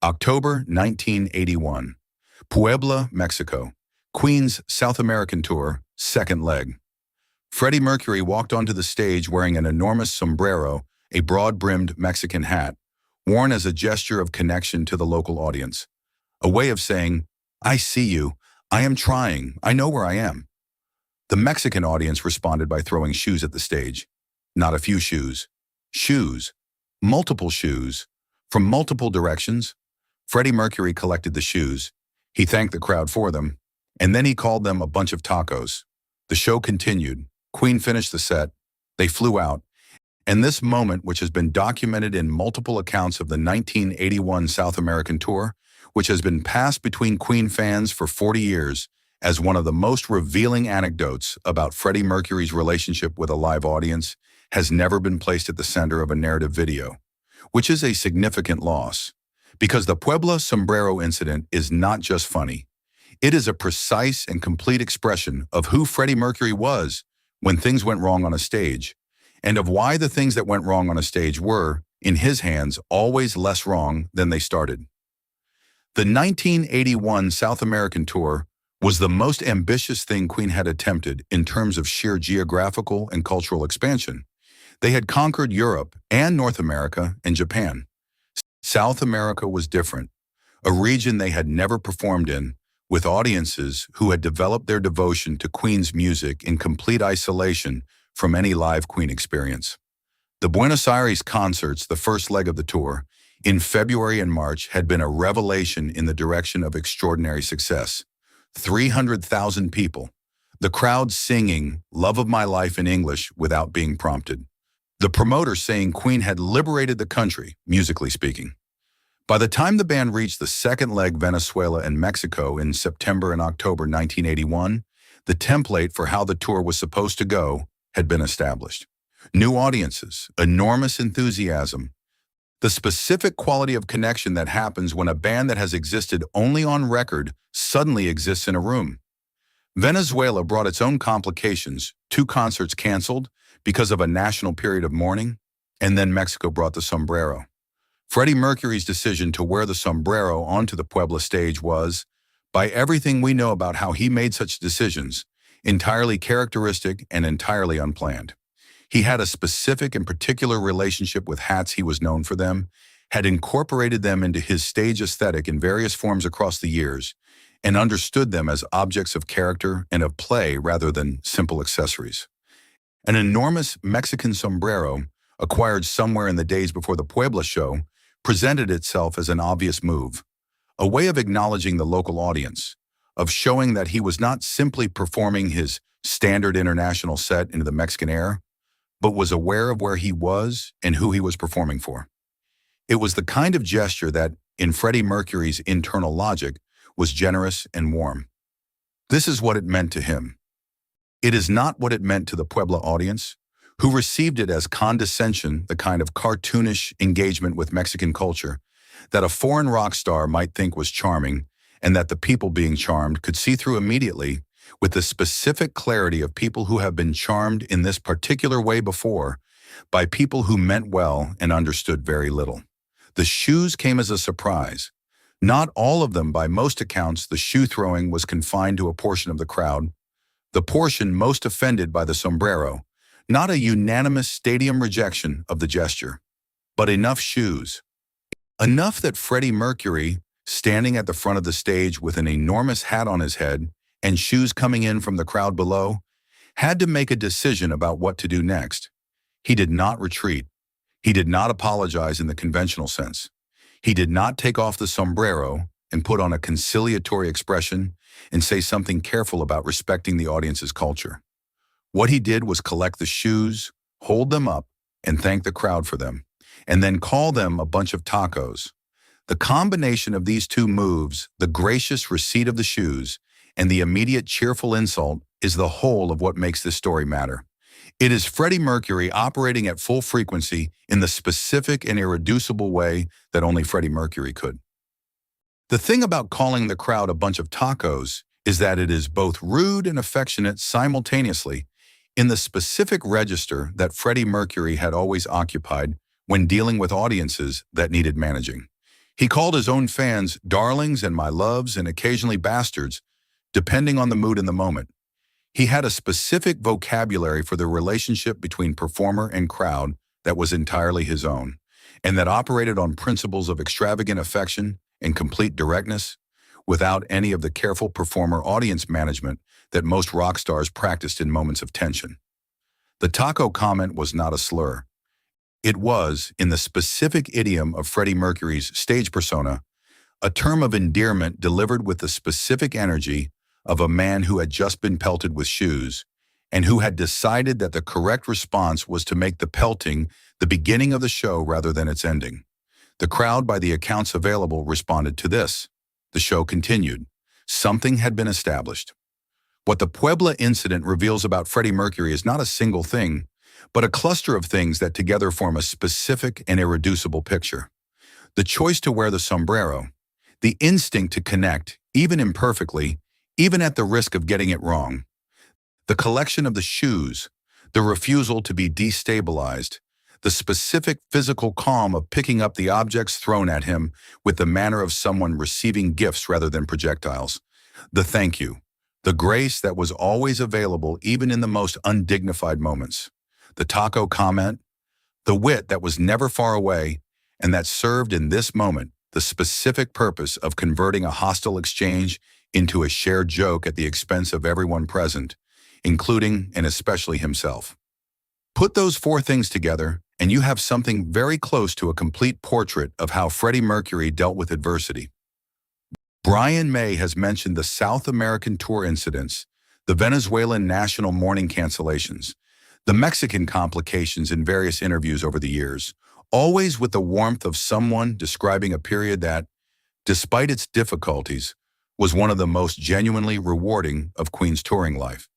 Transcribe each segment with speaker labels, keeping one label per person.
Speaker 1: October 1981. Puebla, Mexico. Queen's South American Tour, second leg. Freddie Mercury walked onto the stage wearing an enormous sombrero, a broad-brimmed Mexican hat, worn as a gesture of connection to the local audience. A way of saying, "I see you, I am trying, I know where I am." The Mexican audience responded by throwing shoes at the stage. Not a few shoes. Shoes. Multiple shoes. From multiple directions. Freddie Mercury collected the shoes. He thanked the crowd for them, and then he called them a bunch of tacos. The show continued. Queen finished the set. They flew out. And this moment, which has been documented in multiple accounts of the 1981 South American tour, which has been passed between Queen fans for 40 years, as one of the most revealing anecdotes about Freddie Mercury's relationship with a live audience, has never been placed at the center of a narrative video, which is a significant loss. Because the Puebla sombrero incident is not just funny. It is a precise and complete expression of who Freddie Mercury was when things went wrong on a stage, and of why the things that went wrong on a stage were, in his hands, always less wrong than they started. The 1981 South American tour was the most ambitious thing Queen had attempted in terms of sheer geographical and cultural expansion. They had conquered Europe and North America and Japan. South America was different, a region they had never performed in, with audiences who had developed their devotion to Queen's music in complete isolation from any live Queen experience. The Buenos Aires concerts, the first leg of the tour, in February and March had been a revelation in the direction of extraordinary success. 300,000 people, the crowd singing "Love of My Life" in English without being prompted. The promoter saying Queen had liberated the country, musically speaking. By the time the band reached the second leg, Venezuela and Mexico, in September and October 1981, the template for how the tour was supposed to go had been established. New audiences, enormous enthusiasm, the specific quality of connection that happens when a band that has existed only on record suddenly exists in a room. Venezuela brought its own complications, 2 concerts canceled because of a national period of mourning, and then Mexico brought the sombrero. Freddie Mercury's decision to wear the sombrero onto the Puebla stage was, by everything we know about how he made such decisions, entirely characteristic and entirely unplanned. He had a specific and particular relationship with hats. He was known for them, had incorporated them into his stage aesthetic in various forms across the years, and understood them as objects of character and of play rather than simple accessories. An enormous Mexican sombrero, acquired somewhere in the days before the Puebla show, presented itself as an obvious move, a way of acknowledging the local audience, of showing that he was not simply performing his standard international set into the Mexican air, but was aware of where he was and who he was performing for. It was the kind of gesture that, in Freddie Mercury's internal logic, was generous and warm. This is what it meant to him. It is not what it meant to the Puebla audience, who received it as condescension, the kind of cartoonish engagement with Mexican culture that a foreign rock star might think was charming, and that the people being charmed could see through immediately with the specific clarity of people who have been charmed in this particular way before by people who meant well and understood very little. The shoes came as a surprise. Not all of them. By most accounts, the shoe throwing was confined to a portion of the crowd, the portion most offended by the sombrero, not a unanimous stadium rejection of the gesture, but enough shoes. Enough that Freddie Mercury, standing at the front of the stage with an enormous hat on his head and shoes coming in from the crowd below, had to make a decision about what to do next. He did not retreat. He did not apologize in the conventional sense. He did not take off the sombrero and put on a conciliatory expression and say something careful about respecting the audience's culture. What he did was collect the shoes, hold them up, and thank the crowd for them, and then call them a bunch of tacos. The combination of these two moves, the gracious receipt of the shoes and the immediate cheerful insult, is the whole of what makes this story matter. It is Freddie Mercury operating at full frequency in the specific and irreducible way that only Freddie Mercury could. The thing about calling the crowd a bunch of tacos is that it is both rude and affectionate simultaneously, in the specific register that Freddie Mercury had always occupied when dealing with audiences that needed managing. He called his own fans darlings and my loves and occasionally bastards, depending on the mood in the moment. He had a specific vocabulary for the relationship between performer and crowd that was entirely his own, and that operated on principles of extravagant affection and complete directness, without any of the careful performer-audience management that most rock stars practiced in moments of tension. The taco comment was not a slur. It was, in the specific idiom of Freddie Mercury's stage persona, a term of endearment delivered with the specific energy of a man who had just been pelted with shoes and who had decided that the correct response was to make the pelting the beginning of the show rather than its ending. The crowd, by the accounts available, responded to this. The show continued. Something had been established. What the Puebla incident reveals about Freddie Mercury is not a single thing, but a cluster of things that together form a specific and irreducible picture. The choice to wear the sombrero, the instinct to connect, even imperfectly, even at the risk of getting it wrong, the collection of the shoes, the refusal to be destabilized, the specific physical calm of picking up the objects thrown at him with the manner of someone receiving gifts rather than projectiles, the thank you, the grace that was always available even in the most undignified moments, the taco comment, the wit that was never far away and that served in this moment the specific purpose of converting a hostile exchange into a shared joke at the expense of everyone present, including and especially himself. Put those four things together, and you have something very close to a complete portrait of how Freddie Mercury dealt with adversity. Brian May has mentioned the South American tour incidents, the Venezuelan national mourning cancellations, the Mexican complications in various interviews over the years, always with the warmth of someone describing a period that, despite its difficulties, was one of the most genuinely rewarding of Queen's touring life.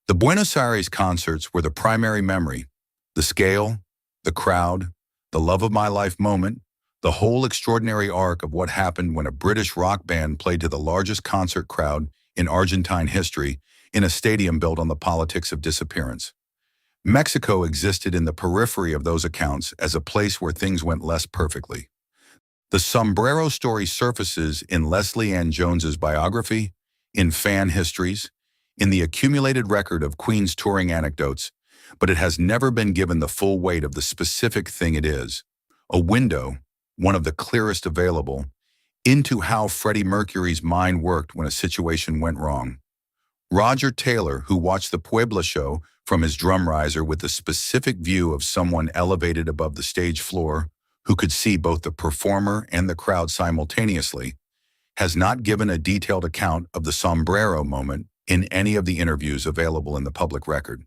Speaker 1: The Buenos Aires concerts were the primary memory, the scale, the crowd, the love of my life moment, the whole extraordinary arc of what happened when a British rock band played to the largest concert crowd in Argentine history in a stadium built on the politics of disappearance. Mexico existed in the periphery of those accounts as a place where things went less perfectly. The sombrero story surfaces in Leslie Ann Jones's biography, in fan histories, in the accumulated record of Queen's touring anecdotes, but it has never been given the full weight of the specific thing it is, a window, one of the clearest available, into how Freddie Mercury's mind worked when a situation went wrong. Roger Taylor, who watched the Puebla show from his drum riser with the specific view of someone elevated above the stage floor, who could see both the performer and the crowd simultaneously, has not given a detailed account of the sombrero moment in any of the interviews available in the public record.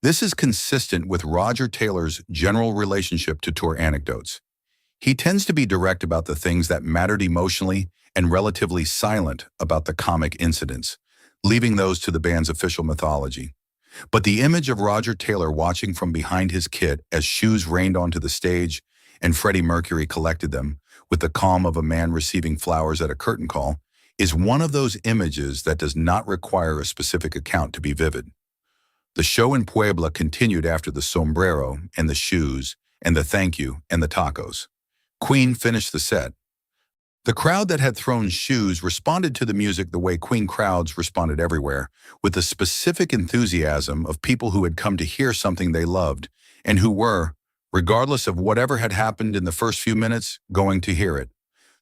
Speaker 1: This is consistent with Roger Taylor's general relationship to tour anecdotes. He tends to be direct about the things that mattered emotionally and relatively silent about the comic incidents, leaving those to the band's official mythology. But the image of Roger Taylor watching from behind his kit as shoes rained onto the stage and Freddie Mercury collected them with the calm of a man receiving flowers at a curtain call is one of those images that does not require a specific account to be vivid. The show in Puebla continued after the sombrero and the shoes and the thank you and the tacos. Queen finished the set. The crowd that had thrown shoes responded to the music the way Queen crowds responded everywhere, with the specific enthusiasm of people who had come to hear something they loved and who were, regardless of whatever had happened in the first few minutes, going to hear it.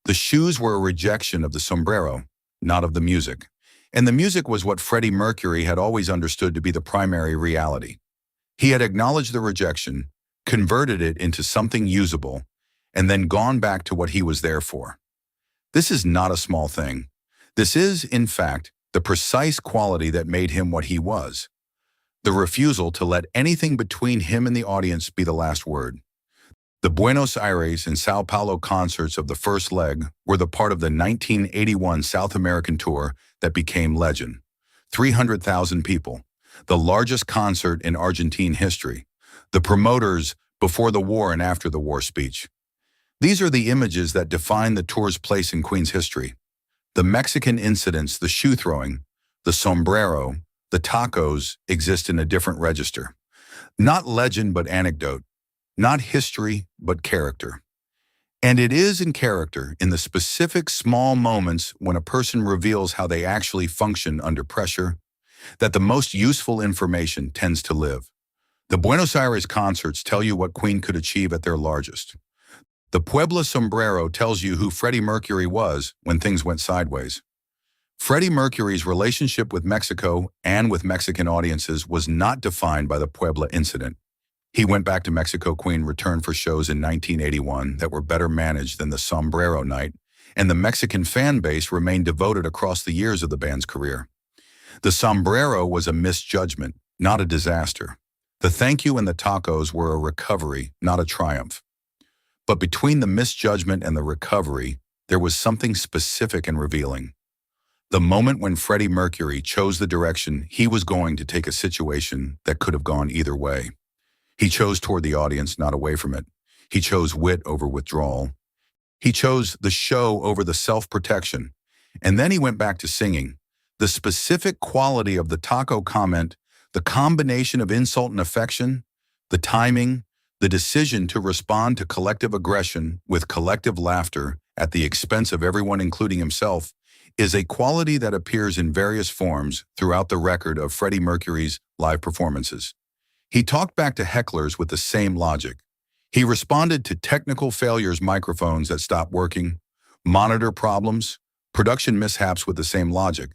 Speaker 1: The shoes were a rejection of the sombrero, not of the music. And the music was what Freddie Mercury had always understood to be the primary reality. He had acknowledged the rejection, converted it into something usable, and then gone back to what he was there for. This is not a small thing. This is, in fact, the precise quality that made him what he was. The refusal to let anything between him and the audience be the last word. The Buenos Aires and Sao Paulo concerts of the first leg were the part of the 1981 South American tour that became legend. 300,000 people, the largest concert in Argentine history. The promoters' before the war and after the war speech. These are the images that define the tour's place in Queen's history. The Mexican incidents, the shoe throwing, the sombrero, the tacos exist in a different register. Not legend but anecdote. Not history, but character. And it is in character, in the specific small moments when a person reveals how they actually function under pressure, that the most useful information tends to live. The Buenos Aires concerts tell you what Queen could achieve at their largest. The Puebla sombrero tells you who Freddie Mercury was when things went sideways. Freddie Mercury's relationship with Mexico and with Mexican audiences was not defined by the Puebla incident. He went back to Mexico. Queen returned for shows in 1981 that were better managed than the Sombrero night, and the Mexican fan base remained devoted across the years of the band's career. The Sombrero was a misjudgment, not a disaster. The thank you and the tacos were a recovery, not a triumph. But between the misjudgment and the recovery, there was something specific and revealing. The moment when Freddie Mercury chose the direction he was going to take a situation that could have gone either way. He chose toward the audience, not away from it. He chose wit over withdrawal. He chose the show over the self-protection. And then he went back to singing. The specific quality of the taco comment, the combination of insult and affection, the timing, the decision to respond to collective aggression with collective laughter at the expense of everyone, including himself, is a quality that appears in various forms throughout the record of Freddie Mercury's live performances. He talked back to hecklers with the same logic. He responded to technical failures, microphones that stopped working, monitor problems, production mishaps with the same logic.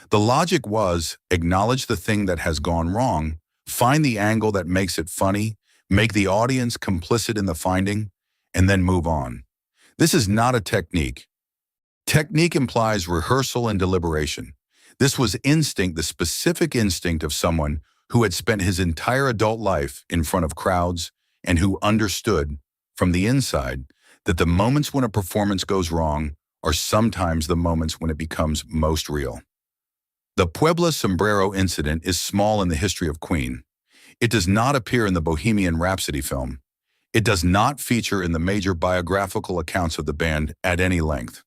Speaker 1: The logic was acknowledge the thing that has gone wrong, find the angle that makes it funny, make the audience complicit in the finding, and then move on. This is not a technique. Technique implies rehearsal and deliberation. This was instinct, the specific instinct of someone who had spent his entire adult life in front of crowds and who understood from the inside that the moments when a performance goes wrong are sometimes the moments when it becomes most real. The Puebla sombrero incident is small in the history of Queen. It does not appear in the Bohemian Rhapsody film. It does not feature in the major biographical accounts of the band at any length.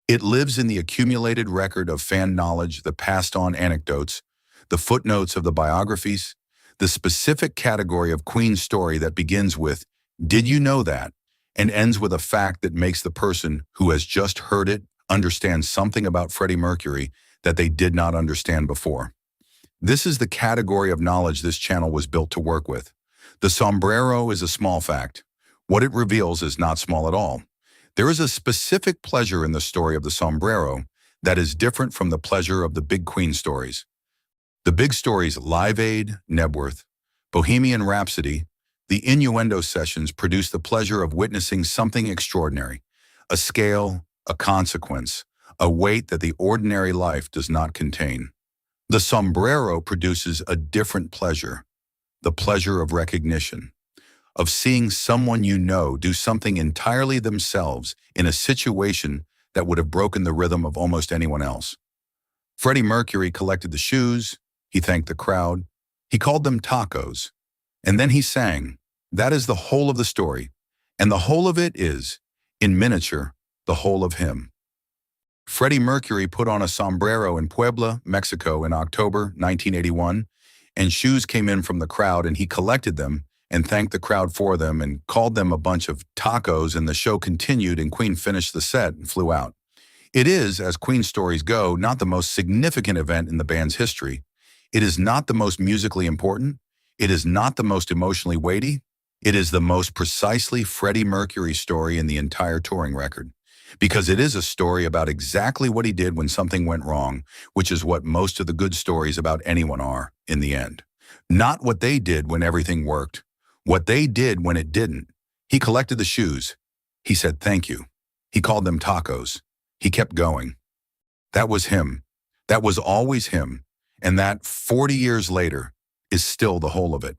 Speaker 1: It lives in the accumulated record of fan knowledge, the passed-on anecdotes, the footnotes of the biographies, the specific category of Queen's story that begins with, "Did you know that?" and ends with a fact that makes the person who has just heard it understand something about Freddie Mercury that they did not understand before. This is the category of knowledge this channel was built to work with. The sombrero is a small fact. What it reveals is not small at all. There is a specific pleasure in the story of the sombrero that is different from the pleasure of the big Queen stories. The big stories, Live Aid, Nebworth, Bohemian Rhapsody, the innuendo sessions produce the pleasure of witnessing something extraordinary, a scale, a consequence, a weight that the ordinary life does not contain. The sombrero produces a different pleasure, the pleasure of recognition, of seeing someone you know do something entirely themselves in a situation that would have broken the rhythm of almost anyone else. Freddie Mercury collected the shoes, he thanked the crowd, he called them tacos, and then he sang. That is the whole of the story, and the whole of it is, in miniature, the whole of him. Freddie Mercury put on a sombrero in Puebla, Mexico in October 1981, and shoes came in from the crowd and he collected them and thanked the crowd for them and called them a bunch of tacos, and the show continued and Queen finished the set and flew out. It is, as Queen stories go, not the most significant event in the band's history. It is not the most musically important. It is not the most emotionally weighty. It is the most precisely Freddie Mercury story in the entire touring record. Because it is a story about exactly what he did when something went wrong, which is what most of the good stories about anyone are, in the end. Not what they did when everything worked. What they did when it didn't. He collected the shoes. He said thank you. He called them tacos. He kept going. That was him. That was always him. And that, 40 years later, is still the whole of it.